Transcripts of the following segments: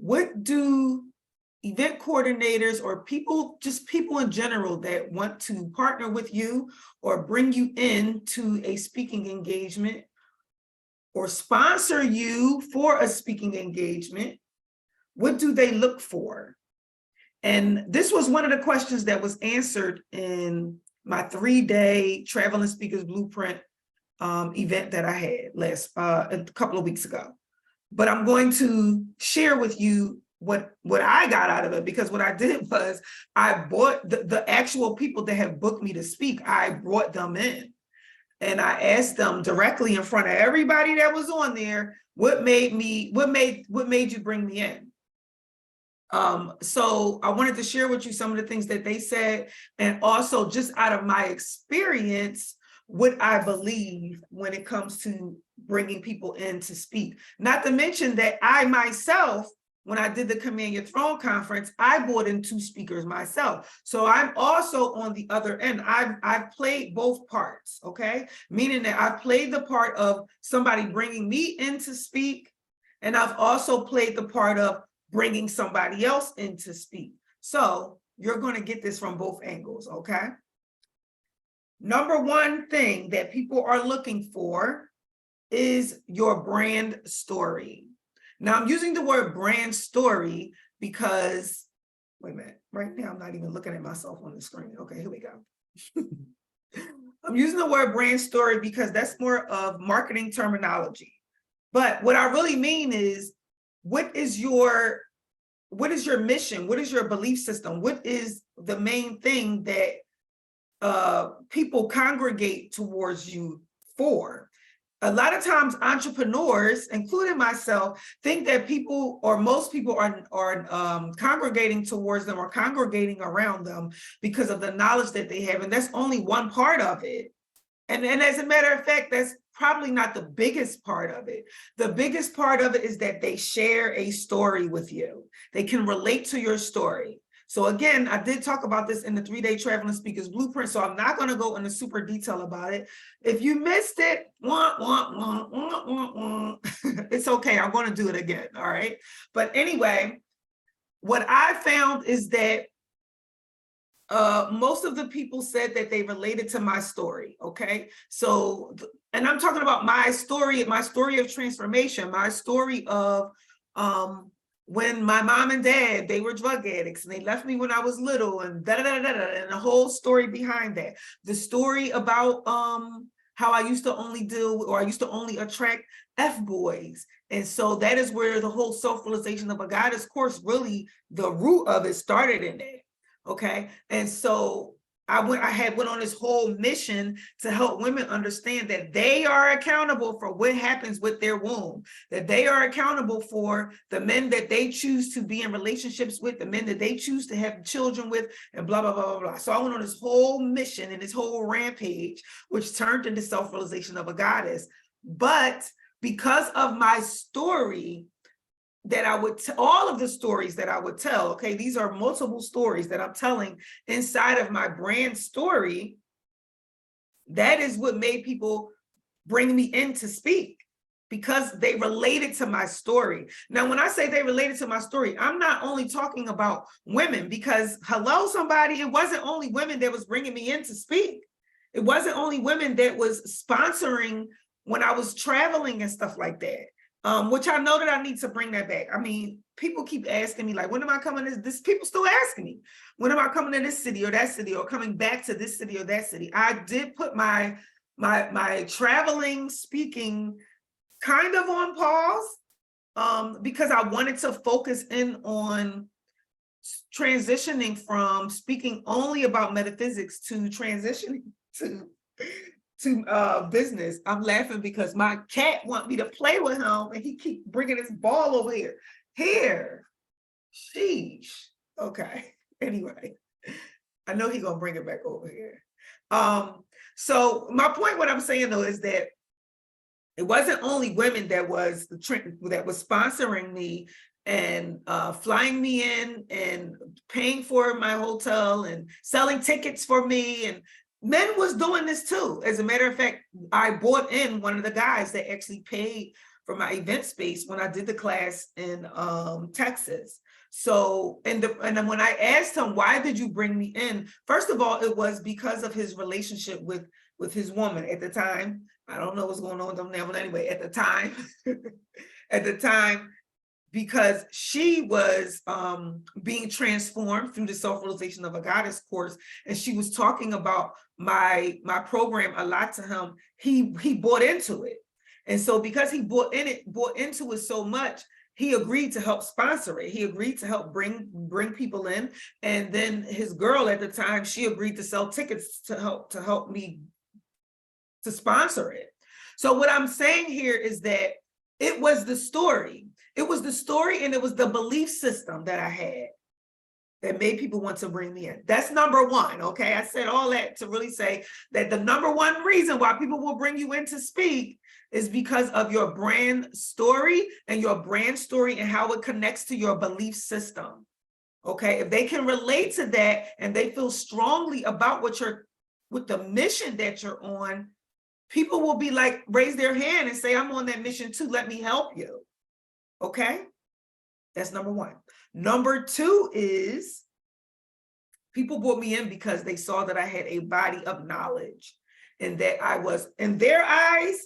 what do event coordinators or people, just people in general that want to partner with you or bring you into a speaking engagement or sponsor you for a speaking engagement, what do they look for? And this was one of the questions that was answered in my 3-day Travel and Speakers Blueprint event that I had a couple of weeks ago. But I'm going to share with you what I got out of it, because what I did was I brought the actual people that have booked me to speak, I brought them in and I asked them directly in front of everybody that was on there, what made you bring me in? So I wanted to share with you some of the things that they said, and also just out of my experience, what I believe when it comes to bringing people in to speak. Not to mention that I myself, when I did the Command Your Throne conference, I brought in 2 speakers myself. So I'm also on the other end. I've played both parts, okay? Meaning that I've played the part of somebody bringing me in to speak, and I've also played the part of bringing somebody else in to speak. So you're going to get this from both angles, okay? Number one thing that people are looking for is your brand story. Now, I'm using the word brand story because, wait a minute, right now I'm not even looking at myself on the screen. Okay, here we go. I'm using the word brand story because that's more of marketing terminology. But what I really mean is, what is your mission? What is your belief system? What is the main thing that people congregate towards you for? A lot of times entrepreneurs, including myself, think that people or most people are congregating towards them or congregating around them because of the knowledge that they have. And that's only one part of it. And as a matter of fact, that's probably not the biggest part of it. The biggest part of it is that they share a story with you. They can relate to your story. So again, I did talk about this in the 3-day Travel and Speakers Blueprint, so I'm not going to go into super detail about it. If you missed it, it's okay. I'm going to do it again, all right? But anyway, what I found is that most of the people said that they related to my story, okay? So, and I'm talking about my story of transformation, my story of when my mom and dad, they were drug addicts and they left me when I was little, and and the whole story behind that. The story about how I used to only attract F-boys. And so that is where the whole self-realization of a goddess course, really the root of it started in that. Okay. And so I went on this whole mission to help women understand that they are accountable for what happens with their womb, that they are accountable for the men that they choose to be in relationships with, the men that they choose to have children with, and blah, blah, blah, blah, blah. So I went on this whole mission and this whole rampage, which turned into self-realization of a goddess. But because of my story, that I would all of the stories that I would tell, okay, these are multiple stories that I'm telling inside of my brand story. That is what made people bring me in to speak, because they related to my story. Now, when I say they related to my story, I'm not only talking about women, because hello, somebody, it wasn't only women that was bringing me in to speak. It wasn't only women that was sponsoring when I was traveling and stuff like that. Which I know that I need to bring that back. I mean, people keep asking me, like, when am I coming to this? People still asking me, when am I coming to this city or that city, or coming back to this city or that city? I did put my traveling speaking kind of on pause because I wanted to focus in on transitioning from speaking only about metaphysics to transitioning to business. I'm laughing because my cat want me to play with him and he keep bringing his ball over here. Sheesh. Okay. Anyway, I know he gonna bring it back over here. So my point, what I'm saying though, is that it wasn't only women that was sponsoring me and flying me in and paying for my hotel and selling tickets for me, and men was doing this too. As a matter of fact, I brought in one of the guys that actually paid for my event space when I did the class in Texas. So, and then when I asked him, why did you bring me in? First of all, it was because of his relationship with his woman at the time. I don't know what's going on with them now, but anyway, at the time, because she was being transformed through the Self-Realization of a Goddess course, and she was talking about my program a lot to him. He bought into it, and so because he bought into it so much, he agreed to help sponsor it. He agreed to help bring people in, and then his girl at the time, she agreed to sell tickets to help me to sponsor it. So what I'm saying here is that it was the story. It was the story, and it was the belief system that I had that made people want to bring me in. That's number one, okay? I said all that to really say that the number one reason why people will bring you in to speak is because of your brand story and how it connects to your belief system, okay? If they can relate to that and they feel strongly about with the mission that you're on, people will be like, raise their hand and say, I'm on that mission too, let me help you. Okay, that's number one. Number two is people brought me in because they saw that I had a body of knowledge, and that I was, in their eyes,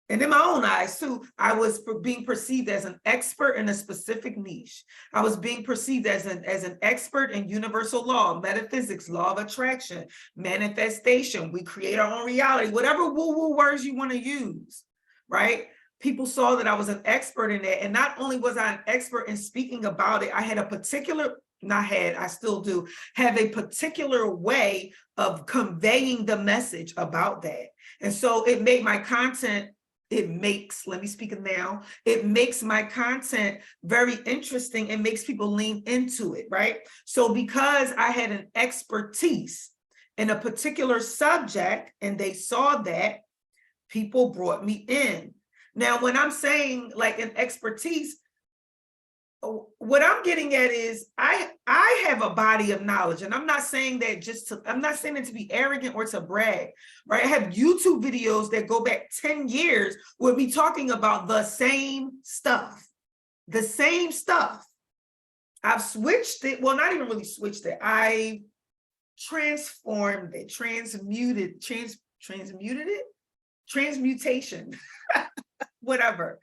and in my own eyes too, I was being perceived as an expert in a specific niche. I was being perceived as an expert in universal law, metaphysics, law of attraction, manifestation. We create our own reality, whatever woo-woo words you want to use, right? People saw that I was an expert in that. And not only was I an expert in speaking about it, I had I still do, have a particular way of conveying the message about that. And so it made my content, it makes my content very interesting and makes people lean into it, right? So because I had an expertise in a particular subject and they saw that, people brought me in. Now, when I'm saying like an expertise, what I'm getting at is I have a body of knowledge, and I'm not saying that I'm not saying it to be arrogant or to brag, right? I have YouTube videos that go back 10 years with me talking about the same stuff. I've switched it. Well, not even really switched it. I transformed it, transmuted it, transmutation, whatever,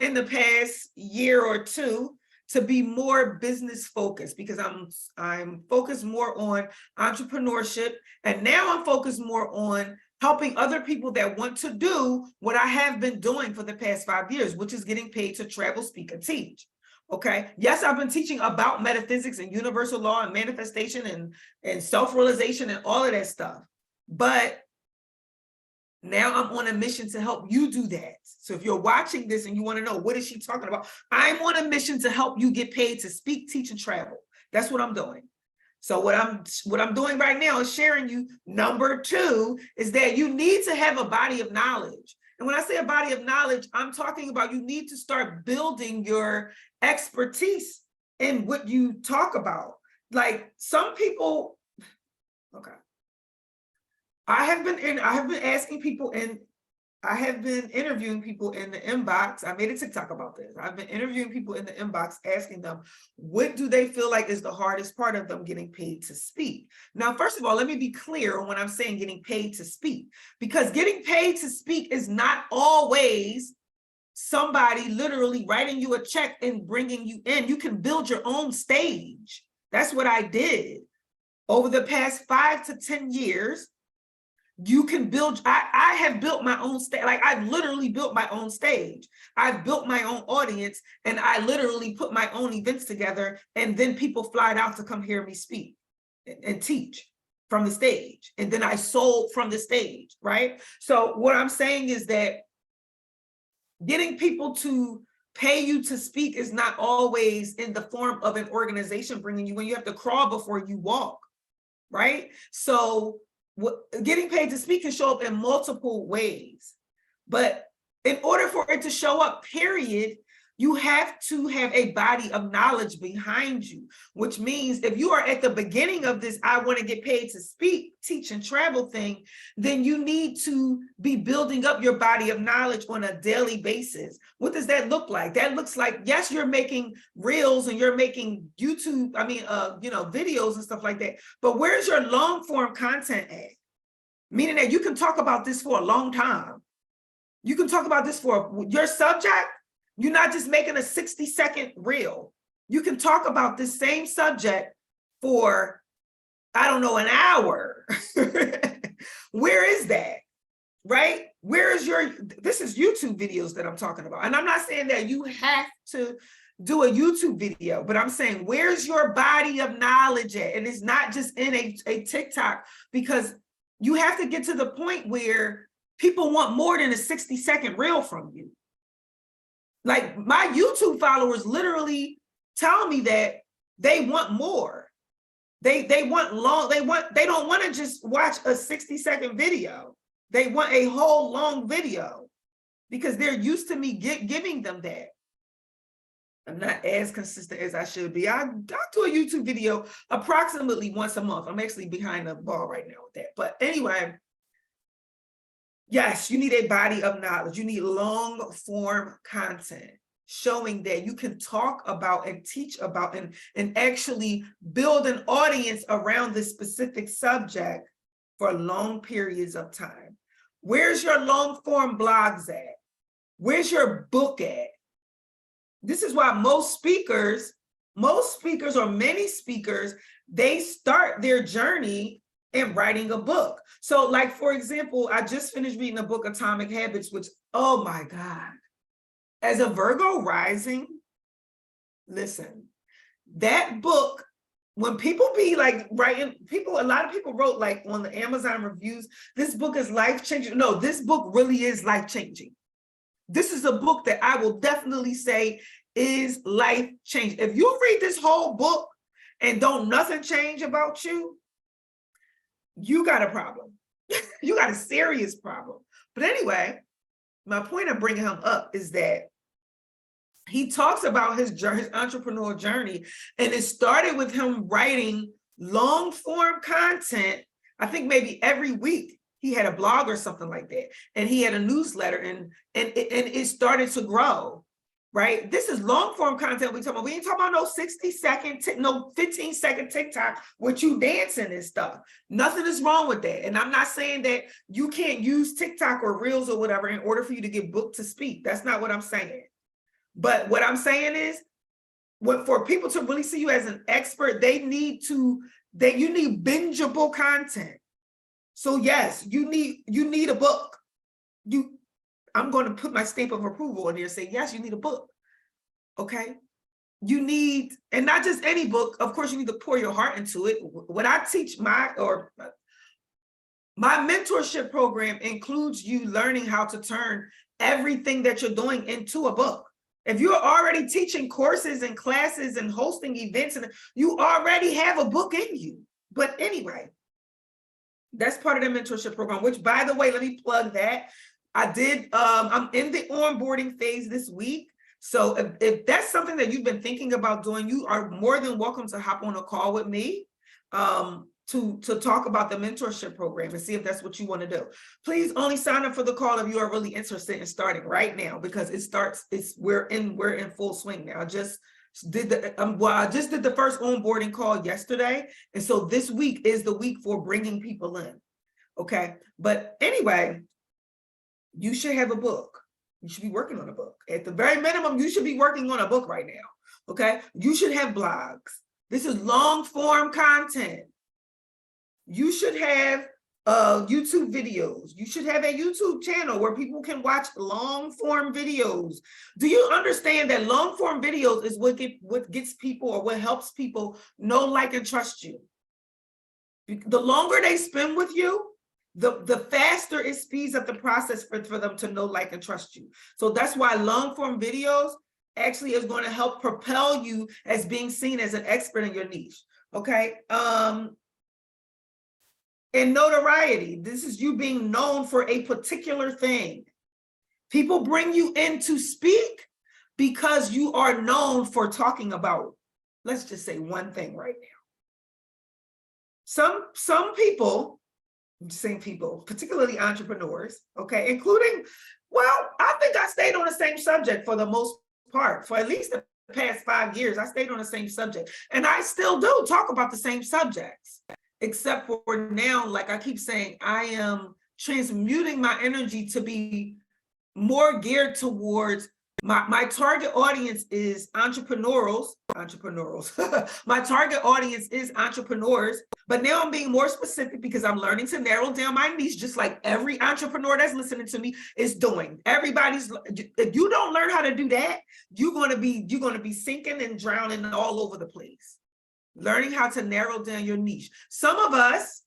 in the past year or two to be more business focused, because I'm focused more on entrepreneurship, and now I'm focused more on helping other people that want to do what I have been doing for the past 5 years, which is getting paid to travel, speak, and teach. Okay. Yes, I've been teaching about metaphysics and universal law and manifestation and self-realization and all of that stuff. But now I'm on a mission to help you do that. So if you're watching this and you want to know, what is she talking about? I'm on a mission to help you get paid to speak, teach, and travel. That's what I'm doing. So what I'm doing right now is sharing you. Number two is that you need to have a body of knowledge. And when I say a body of knowledge, I'm talking about you need to start building your expertise in what you talk about. Like some people, okay. I have been asking people, and I have been interviewing people in the inbox. I made a TikTok about this. I've been interviewing people in the inbox, asking them, what do they feel like is the hardest part of them getting paid to speak? Now, first of all, let me be clear on when I'm saying getting paid to speak, because getting paid to speak is not always somebody literally writing you a check and bringing you in. You can build your own stage. That's what I did. Over the past 5 to 10 years, you can build, I have built my own stage. Like I've literally built my own stage. I've built my own audience, and I literally put my own events together, and then people fly out to come hear me speak and teach from the stage. And then I sold from the stage, right? So what I'm saying is that getting people to pay you to speak is not always in the form of an organization bringing you in. You have to crawl before you walk, right? So getting paid to speak can show up in multiple ways, but in order for it to show up, period, You have to have a body of knowledge behind you, which means if you are at the beginning of this, I want to get paid to speak, teach, and travel thing, then you need to be building up your body of knowledge on a daily basis. What does that look like? That looks like, yes, you're making reels and you're making YouTube, videos and stuff like that. But where's your long form content at? Meaning that you can talk about this for a long time. You can talk about this for your subject. You're not just making a 60-second reel. You can talk about this same subject for, I don't know, an hour. Where is that, right? Where is this is YouTube videos that I'm talking about. And I'm not saying that you have to do a YouTube video, but I'm saying, where's your body of knowledge at? And it's not just in a TikTok, because you have to get to the point where people want more than a 60-second reel from you. Like, my YouTube followers literally tell me that they want more. They want long, they don't want to just watch a 60-second video. They want a whole long video because they're used to me giving them that. I'm not as consistent as I should be. I do a YouTube video approximately once a month. I'm actually behind the ball right now with that. But anyway, yes, you need a body of knowledge. You need long form content showing that you can talk about and teach about and actually build an audience around this specific subject for long periods of time. Where's your long form blogs at? Where's your book at? This is why most speakers or many speakers, they start their journey in writing a book. So, like, for example, I just finished reading a book, Atomic Habits, which, oh my God, as a Virgo rising, listen, that book, when people be like writing, a lot of people wrote like on the Amazon reviews, this book is life-changing. No, this book really is life-changing. This is a book that I will definitely say is life-changing. If you read this whole book and don't nothing change about you, you got a problem. You got a serious problem. But anyway, my point of bringing him up is that he talks about his entrepreneurial journey, and it started with him writing long form content. I think maybe every week he had a blog or something like that, and he had a newsletter, and it started to grow. Right? This is long form content we talking about. We ain't talking about no 60-second, no 15-second TikTok with you dancing and stuff. Nothing is wrong with that. And I'm not saying that you can't use TikTok or Reels or whatever in order for you to get booked to speak. That's not what I'm saying. But what I'm saying is, for people to really see you as an expert, you need bingeable content. So yes, you need a book. I'm going to put my stamp of approval in there and say, yes, you need a book. Okay. You need, and not just any book. Of course, you need to pour your heart into it. What I teach my mentorship program includes you learning how to turn everything that you're doing into a book. If you're already teaching courses and classes and hosting events, and you already have a book in you. But anyway, that's part of the mentorship program, which, by the way, let me plug that. I'm in the onboarding phase this week. So if that's something that you've been thinking about doing, you are more than welcome to hop on a call with me to talk about the mentorship program and see if that's what you want to do. Please only sign up for the call if you are really interested in starting right now, because we're in full swing now. I just did the first onboarding call yesterday. And so this week is the week for bringing people in. Okay. But anyway, you should have a book. You should be working on a book. At the very minimum, you should be working on a book right now. Okay. You should have blogs. This is long form content. You should have YouTube videos. You should have a YouTube channel where people can watch long form videos. Do you understand that long form videos is what gets people, or what helps people know, like, and trust you? The longer they spend with you, the faster it speeds up the process for them to know, like, and trust you. So that's why long form videos actually is going to help propel you as being seen as an expert in your niche. Okay. And notoriety. This is you being known for a particular thing. People bring you in to speak because you are known for talking about, let's just say one thing right now. Some people, same people, particularly entrepreneurs, okay, including, well, I think I stayed on the same subject for the most part, for at least the past 5 years. I stayed on the same subject, and I still do talk about the same subjects, except for now, like I keep saying, I am transmuting my energy to be more geared towards my target audience is entrepreneurs. My target audience is entrepreneurs, but now I'm being more specific because I'm learning to narrow down my niche, just like every entrepreneur that's listening to me is doing. Everybody's, if you don't learn how to do that, you're going to be sinking and drowning all over the place. Learning how to narrow down your niche. Some of us,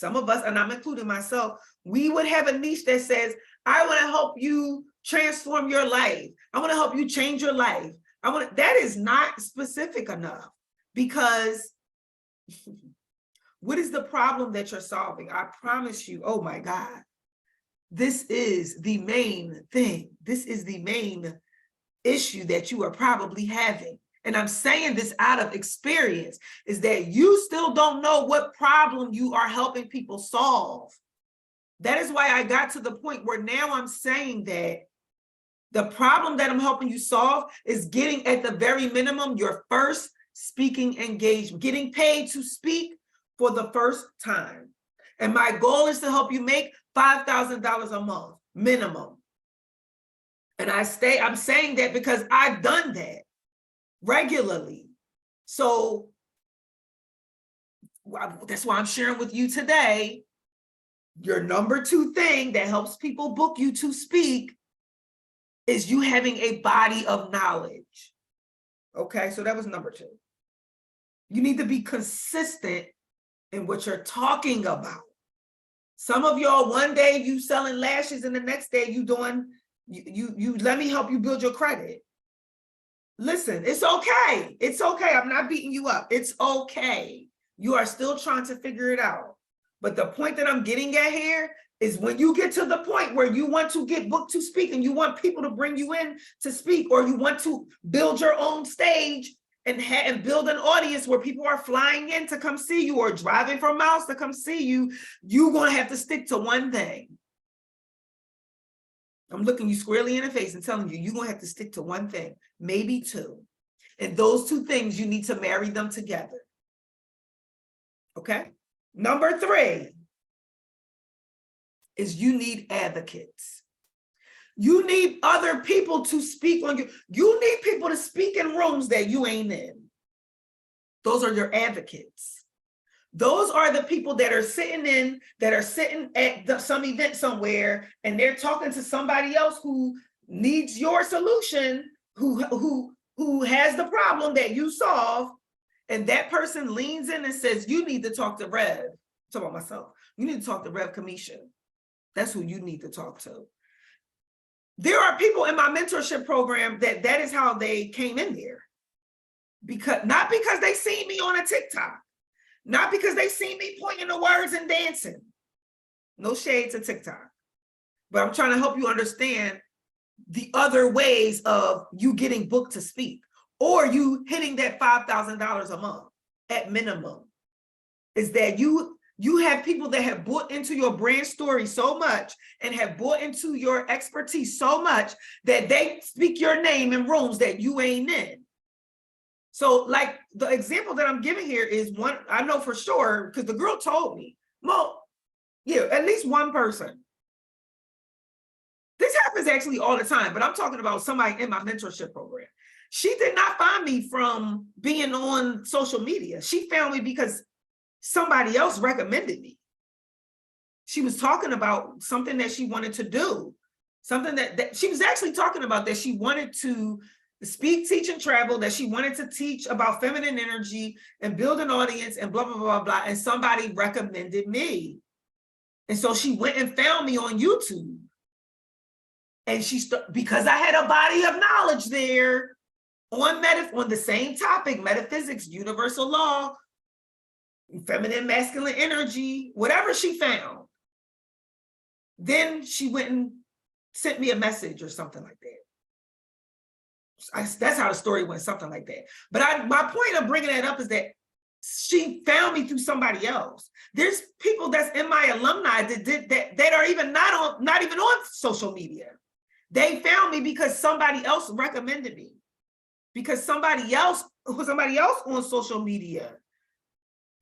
and I'm including myself, we would have a niche that says, I want to help you transform your life. I want to help you change your life. That is not specific enough, because what is the problem that you're solving? I promise you, oh my God, this is the main thing. This is the main issue that you are probably having. And I'm saying this out of experience, is that you still don't know what problem you are helping people solve. That is why I got to the point where now I'm saying that the problem that I'm helping you solve is getting, at the very minimum, your first speaking engagement, getting paid to speak for the first time. And my goal is to help you make $5,000 a month minimum. And I'm saying that because I've done that regularly. So that's why I'm sharing with you today. Your number 2 thing that helps people book you to speak is you having a body of knowledge. Okay, so that was number 2. You need to be consistent in what you're talking about. Some of y'all, one day you selling lashes and the next day you doing, you let me help you build your credit. Listen, it's okay. It's okay. I'm not beating you up. It's okay. You are still trying to figure it out. But the point that I'm getting at here is when you get to the point where you want to get booked to speak and you want people to bring you in to speak, or you want to build your own stage and build an audience where people are flying in to come see you or driving for miles to come see you, you're going to have to stick to one thing. I'm looking you squarely in the face and telling you, you're going to have to stick to one thing, maybe 2. And those 2 things, you need to marry them together. Okay? Number 3 is you need advocates. You need other people to speak on you. You need people to speak in rooms that you ain't in. Those are your advocates. Those are the people that are sitting at some event somewhere, and they're talking to somebody else who needs your solution, who has the problem that you solve, and that person leans in and says, you need to talk to Rev. I'm talking about myself. You need to talk to Rev Kamisha. That's who you need to talk to. There are people in my mentorship program that is how they came in there. Not because they see me on a TikTok, not because they see me pointing the words and dancing. No shade to TikTok. But I'm trying to help you understand the other ways of you getting booked to speak, or you hitting that $5,000 a month at minimum, is that you have people that have bought into your brand story so much and have bought into your expertise so much that they speak your name in rooms that you ain't in. So like the example that I'm giving here is one, I know for sure, because the girl told me, well, yeah, at least one person. This happens actually all the time, but I'm talking about somebody in my mentorship program. She did not find me from being on social media. She found me because somebody else recommended me. She was talking about something that she wanted to do, something that she was actually talking about, that she wanted to speak, teach, and travel, that she wanted to teach about feminine energy and build an audience and blah, blah, blah, blah. And somebody recommended me. And so she went and found me on YouTube. And because I had a body of knowledge there on the same topic, metaphysics, universal law, feminine, masculine energy, whatever she found. Then she went and sent me a message or something like that. That's how the story went, something like that. But my point of bringing that up is that she found me through somebody else. There's people that's in my alumni that did that are even not even on social media. They found me because somebody else recommended me, because somebody else on social media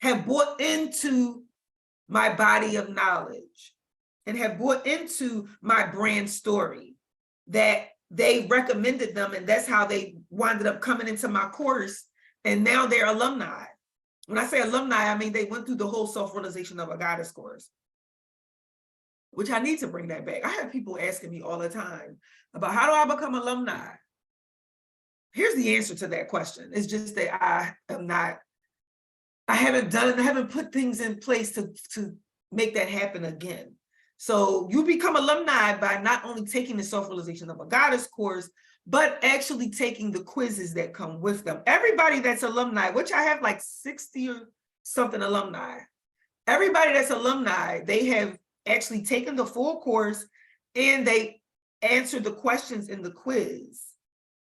have bought into my body of knowledge and have bought into my brand story, that they recommended them, and that's how they wound up coming into my course, and now they're alumni. When I say alumni, I mean they went through the whole self-realization of a goddess course, which I need to bring that back. I have people asking me all the time about how do I become alumni? Here's the answer to that question. It's just that I haven't put things in place to make that happen again. So you become alumni by not only taking the self-realization of a goddess course, but actually taking the quizzes that come with them. Everybody that's alumni, which I have like 60 or something alumni, everybody that's alumni, they have actually taken the full course and they answered the questions in the quiz.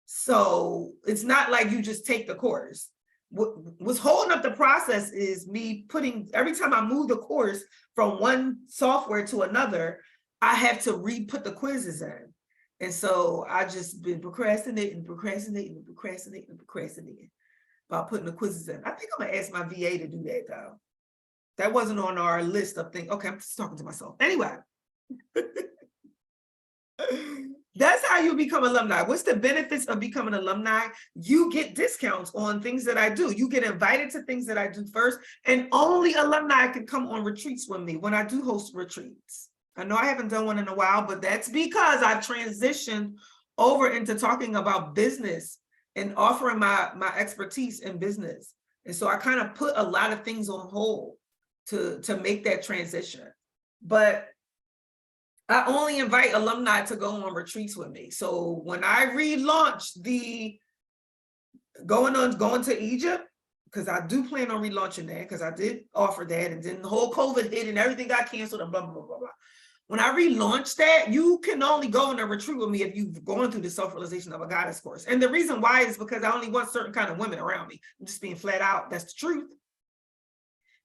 So it's not like you just take the course. What's holding up the process is me putting, every time I move the course from one software to another, I have to re-put the quizzes in. And so I just been procrastinating about putting the quizzes in. I think I'm gonna ask my VA to do that though. That wasn't on our list of things. Okay, I'm just talking to myself. Anyway. That's how you become alumni. What's the benefits of becoming alumni? You get discounts on things that I do. You get invited to things that I do first, and only alumni can come on retreats with me when I do host retreats. I know I haven't done one in a while, but that's because I've transitioned over into talking about business and offering my expertise in business. And so I kind of put a lot of things on hold to make that transition. But I only invite alumni to go on retreats with me. So when I relaunched the going to Egypt, because I do plan on relaunching that, because I did offer that, and then the whole COVID hit and everything got canceled and blah, blah, blah, blah. When I relaunched that, you can only go on a retreat with me if you've gone through the self-realization of a goddess course. And the reason why is because I only want certain kind of women around me. I'm just being flat out. That's the truth.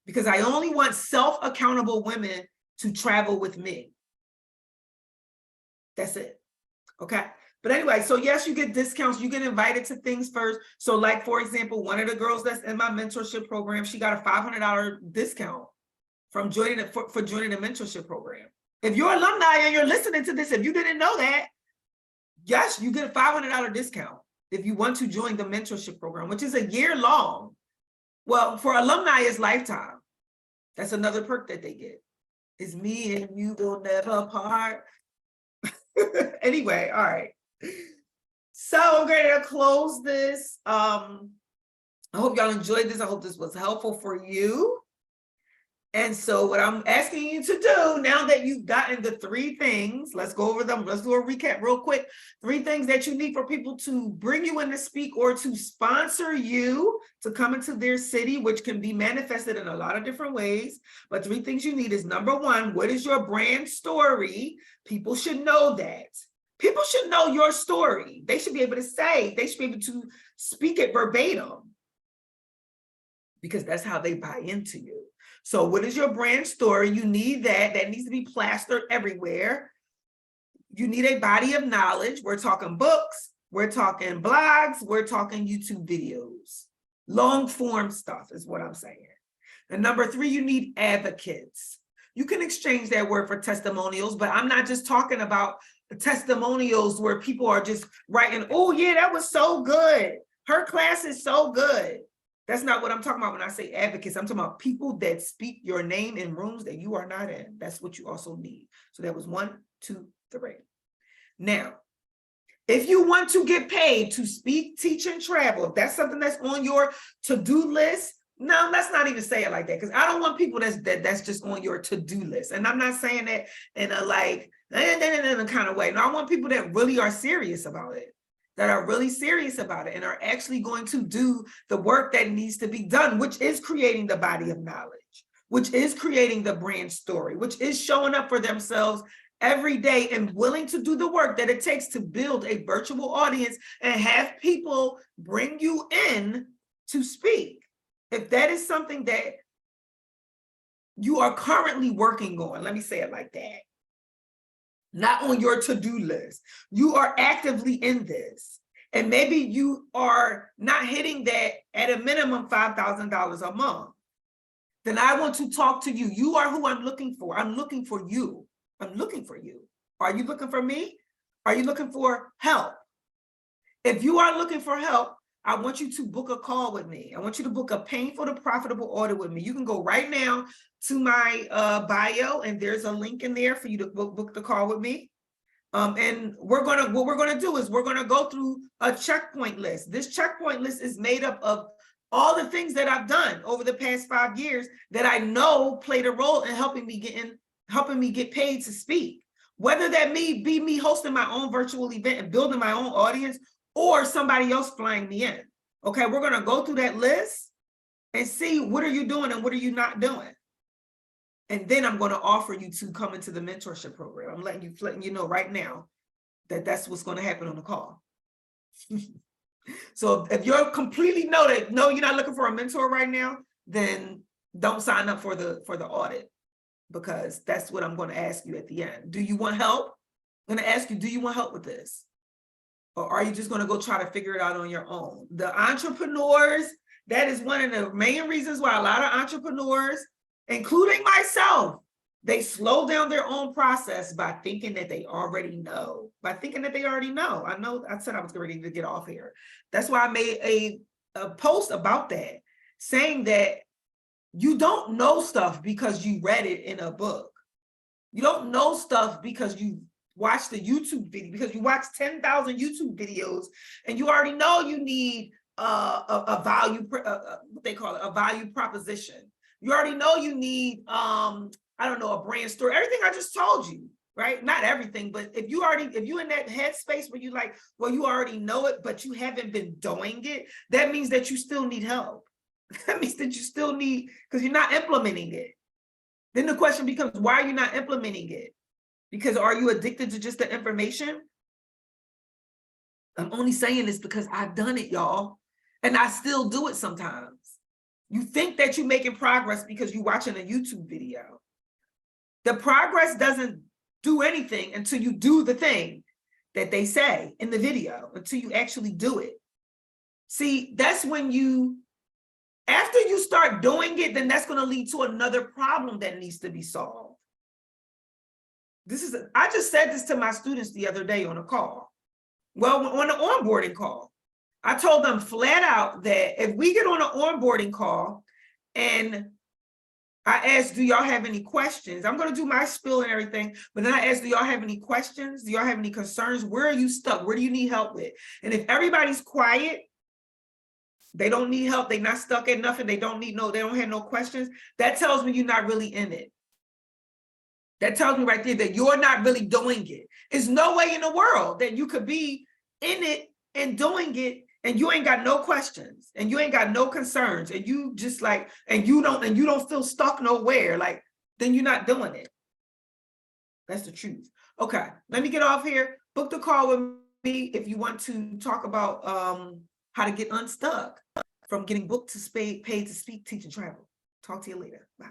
Because I only want self-accountable women to travel with me. That's it. Okay. But anyway, so yes, you get discounts. You get invited to things first. So like, for example, one of the girls that's in my mentorship program, she got a $500 discount from joining it for joining the mentorship program. If you're alumni and you're listening to this, if you didn't know that, yes, you get a $500 discount if you want to join the mentorship program, which is a year long. Well, for alumni, it's lifetime. That's another perk that they get. It's me and you will never part. Anyway, all right. So I'm going to close this. I hope y'all enjoyed this. I hope this was helpful for you. And so what I'm asking you to do, now that you've gotten the 3 things, let's go over them. Let's do a recap real quick. 3 things that you need for people to bring you in to speak or to sponsor you to come into their city, which can be manifested in a lot of different ways. But 3 things you need is, number 1, what is your brand story? People should know that. People should know your story. They should be able to say, they should be able to speak it verbatim, because that's how they buy into you. So what is your brand story? You need that. That needs to be plastered everywhere. You need a body of knowledge. We're talking books. We're talking blogs. We're talking YouTube videos. Long form stuff is what I'm saying. And number 3, you need advocates. You can exchange that word for testimonials, but I'm not just talking about testimonials where people are just writing, oh yeah, that was so good. Her class is so good. That's not what I'm talking about when I say advocates. I'm talking about people that speak your name in rooms that you are not in. That's what you also need. So that was 1, 2, 3. Now, if you want to get paid to speak, teach, and travel, if that's something that's on your to-do list, no, let's not even say it like that, because I don't want people that's just on your to-do list. And I'm not saying that in a like, in a kind of way. No, I want people that really are serious about it. That are really serious about it and are actually going to do the work that needs to be done, which is creating the body of knowledge, which is creating the brand story, which is showing up for themselves every day and willing to do the work that it takes to build a virtual audience and have people bring you in to speak, if that is something that you are currently working on, let me say it like that, not on your to-do list, you are actively in this, and maybe you are not hitting that at a minimum $5,000 a month, then I want to talk to you. You are who I'm looking for. I'm looking for you. I'm looking for you. Are you looking for me? Are you looking for help? If you are looking for help, I want you to book a call with me. I want you to book a painful to profitable audit with me. You can go right now to my bio, and there's a link in there for you to book the call with me. And what we're gonna do is we're gonna go through a checkpoint list. This checkpoint list is made up of all the things that I've done over the past 5 years that I know played a role in helping me get paid to speak. Whether that be me hosting my own virtual event and building my own audience, or somebody else flying me in. Okay, we're gonna go through that list and see what are you doing and what are you not doing. And then I'm gonna offer you to come into the mentorship program. I'm letting you know right now that that's what's gonna happen on the call. So if you're completely no, you're not looking for a mentor right now, then don't sign up for the audit, because that's what I'm going to ask you at the end. Do you want help? I'm going to ask you, do you want help with this? Or are you just going to go try to figure it out on your own? The entrepreneurs, that is one of the main reasons why a lot of entrepreneurs, including myself, they slow down their own process by thinking that they already know. I know I said I was ready to get off here. That's why I made a post about that, saying that you don't know stuff because you read it in a book. You don't know stuff because you watched the YouTube video, because you watched 10,000 YouTube videos and you already know you need a value, what they call it, a value proposition. You already know you need, I don't know, a brand story, everything I just told you, right? Not everything, but if you in that headspace where you like, well, you already know it, but you haven't been doing it, that means that you still need help. That means that you still need, because you're not implementing it. Then the question becomes, why are you not implementing it? Because are you addicted to just the information? I'm only saying this because I've done it, y'all, and I still do it sometimes. You think that you're making progress because you're watching a YouTube video. The progress doesn't do anything until you do the thing that they say in the video, until you actually do it. See, that's when after you start doing it, then that's going to lead to another problem that needs to be solved. I just said this to my students the other day on a call. Well, on an onboarding call, I told them flat out that if we get on an onboarding call and I asked, do y'all have any questions? I'm going to do my spiel and everything, but then I asked, do y'all have any questions? Do y'all have any concerns? Where are you stuck? Where do you need help with? And if everybody's quiet, they don't need help, they're not stuck at nothing, they don't have no questions, that tells me you're not really in it. That tells me right there that you're not really doing it. There's no way in the world that you could be in it and doing it and you ain't got no questions and you ain't got no concerns and you just like, and you don't feel stuck nowhere, like, then you're not doing it. That's the truth. Okay, let me get off here. Book the call with me if you want to talk about how to get unstuck from getting booked to paid to speak, teach, and travel. Talk to you later. Bye.